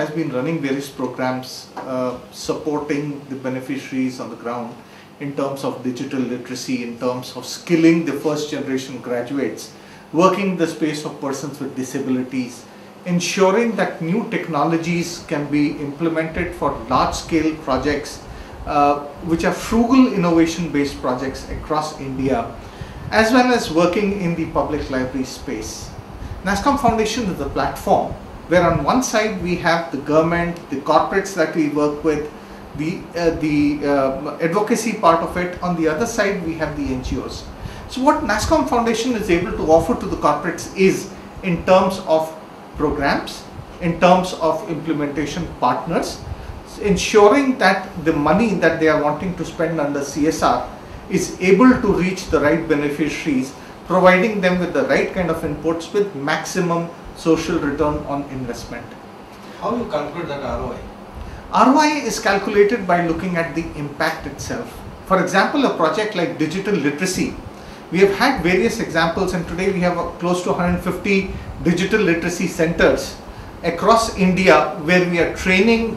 has been running various programs supporting the beneficiaries on the ground in terms of digital literacy, in terms of skilling the first generation graduates, working in the space of persons with disabilities, ensuring that new technologies can be implemented for large scale projects which are frugal innovation based projects across India, as well as working in the public library space. Nasscom Foundation is a platform where on one side we have the government, the corporates that we work with, the advocacy part of it. On the other side we have the NGOs. So what Nasscom Foundation is able to offer to the corporates is in terms of programs, in terms of implementation partners, ensuring that the money that they are wanting to spend under CSR is able to reach the right beneficiaries, providing them with the right kind of inputs with maximum social return on investment. How you calculate that ROI? ROI is calculated by looking at the impact itself. For example, a project like digital literacy, we have had various examples, and today we have close to 150 digital literacy centers across India where we are training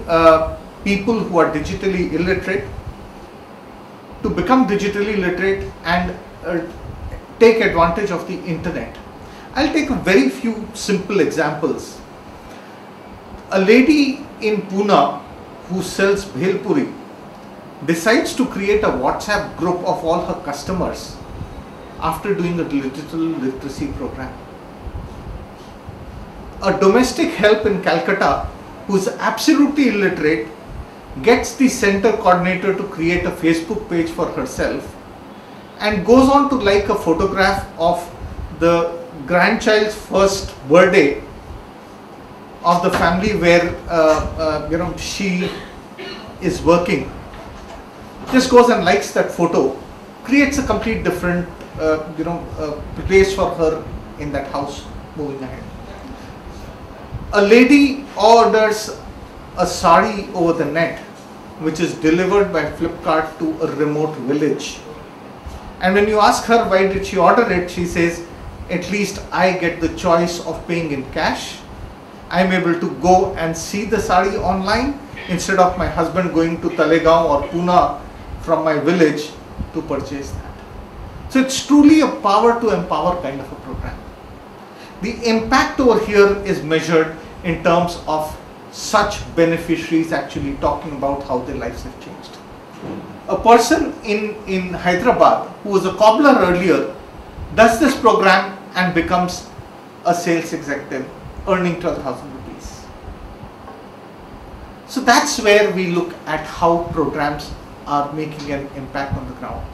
people who are digitally illiterate to become digitally literate and take advantage of the internet. I'll take a very few simple examples. A lady in Pune who sells bhel puri decides to create a WhatsApp group of all her customers after doing a digital literacy program. A domestic help in Calcutta who is absolutely illiterate gets the center coordinator to create a Facebook page for herself and goes on to like a photograph of the grandchild's first birthday of the family where she is working. Just goes and likes that photo, creates a complete different place for her in that house moving ahead. A lady orders a sari over the net which is delivered by Flipkart to a remote village, and when you ask her why did she order it, she says, at least I get the choice of paying in cash. I am able to go and see the sari online instead of my husband going to Talegaon or Pune from my village to purchase that. So it's truly a power to empower kind of a program. The impact over here is measured in terms of such beneficiaries actually talking about how their lives have changed. A person in Hyderabad who was a cobbler earlier does this program and becomes a sales executive earning 12,000 rupees. So that's where we look at how programs are making an impact on the ground.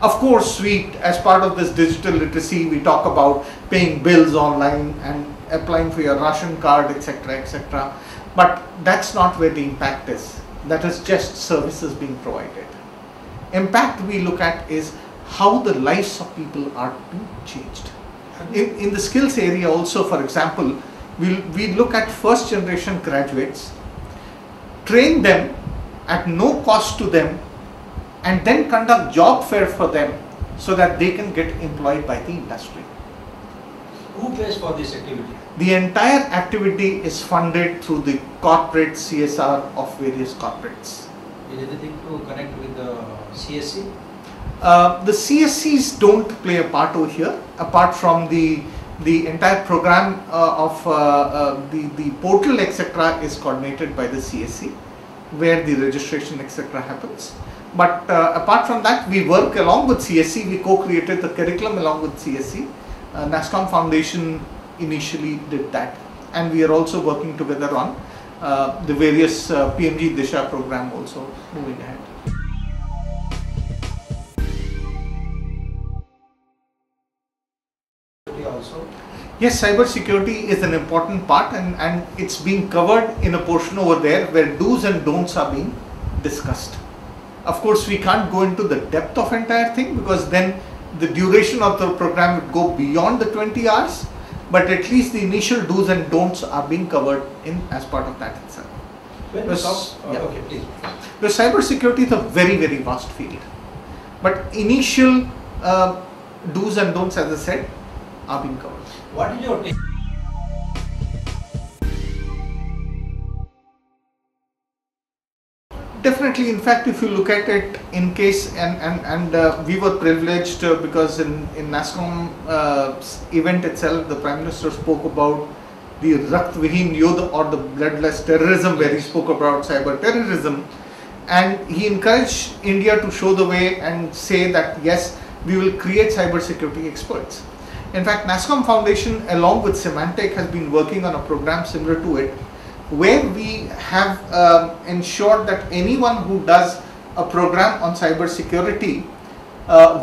Of course, as part of this digital literacy, we talk about paying bills online and applying for your ration card, etc., etc. But that's not where the impact is. That is just services being provided. Impact we look at is how the lives of people are being changed. In the skills area also, for example, we look at first generation graduates, train them at no cost to them, and then conduct job fair for them so that they can get employed by the industry. Who pays for this activity? The entire activity is funded through the corporate CSR of various corporates. Is anything to connect with the CSC? The CSCs don't play a part over here, apart from the entire program of the portal, etc. is coordinated by the CSC, where the registration, etc. happens. But apart from that, we work along with CSC. We co-created the curriculum along with CSC. Nasscom Foundation initially did that, and we are also working together on the various PMG Disha program also moving ahead. Also? Yes, cyber security is an important part, and it's being covered in a portion over there where do's and don'ts are being discussed. Of course, we can't go into the depth of entire thing because then the duration of the program would go beyond the 20 hours, but at least the initial do's and don'ts are being covered in as part of that itself. Okay, please. The cyber security is a very, very vast field, but initial do's and don'ts, as I said, are being covered. What is your take? Definitely. In fact, if you look at it in case, and we were privileged because in Nasscom event itself, the Prime Minister spoke about the Rakt Vihin Yudh, or the bloodless terrorism, where he spoke about cyber terrorism, and he encouraged India to show the way and say that yes, we will create cyber security experts. In fact, Nasscom Foundation along with Symantec has been working on a program similar to it, where we have ensured that anyone who does a program on cyber security,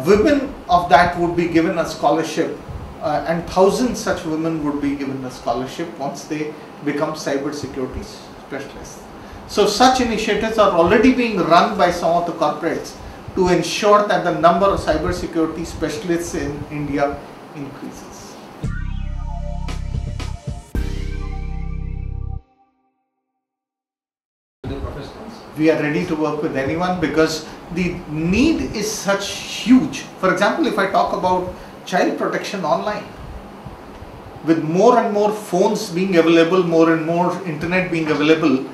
women of that would be given a scholarship, and thousands such women would be given a scholarship once they become cyber security specialists. So such initiatives are already being run by some of the corporates to ensure that the number of cyber security specialists in India increases. We are ready to work with anyone because the need is such huge. For example, if I talk about child protection online, with more and more phones being available, more and more internet being available,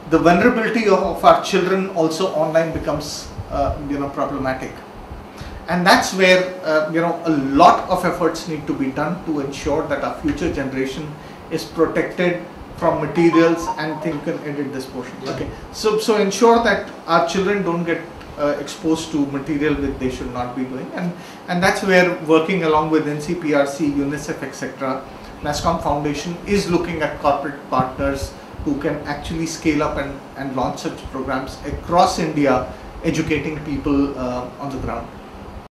the vulnerability of our children also online becomes problematic. And that's where a lot of efforts need to be done to ensure that our future generation is protected from materials, and things can edit this portion. Yeah. Okay, so ensure that our children don't get exposed to material that they should not be doing, and that's where working along with NCPRC, UNICEF, etc., Nasscom Foundation is looking at corporate partners who can actually scale up and launch such programs across India, educating people on the ground.